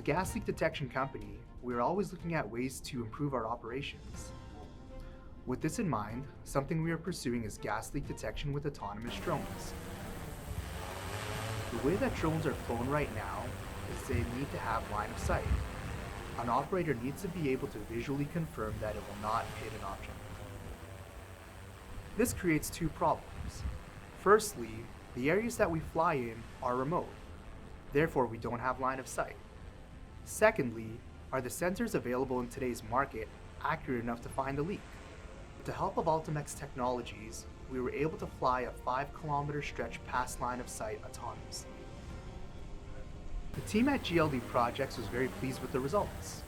gas leak detection company, we are always looking at ways to improve our operations. With this in mind, something we are pursuing is gas leak detection with autonomous drones. The way that drones are flown right now is they need to have line of sight. An operator needs to be able to visually confirm that it will not hit an object. This creates two problems. Firstly, the areas that we fly in are remote, therefore we don't have line of sight. Secondly, are the sensors available in today's market accurate enough to find the leak? With the help of Ultimex technologies, we were able to fly a 5-kilometer stretch past line of sight autonomously. The team at GLD Projects was very pleased with the results.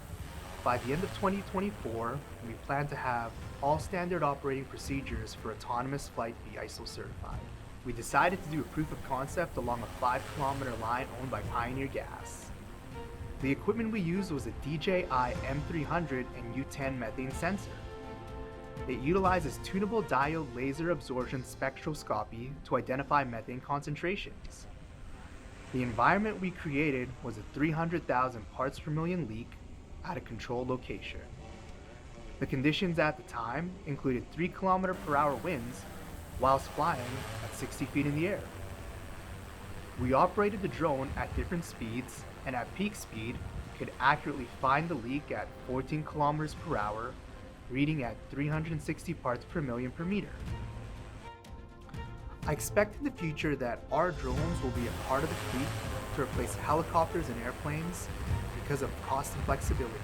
By the end of 2024, we plan to have all standard operating procedures for autonomous flight be ISO certified. We decided to do a proof of concept along a 5-kilometer line owned by Pioneer Gas. The equipment we used was a DJI M300 and U10 methane sensor. It utilizes tunable diode laser absorption spectroscopy to identify methane concentrations. The environment we created was a 300,000 parts per million leak at a controlled location. The conditions at the time included 3-kilometer-per-hour winds whilst flying at 60 feet in the air. We operated the drone at different speeds and at peak speed could accurately find the leak at 14 kilometers per hour, reading at 360 parts per million per meter. I expect in the future that our drones will be a part of the fleet to replace helicopters and airplanes because of cost and flexibility.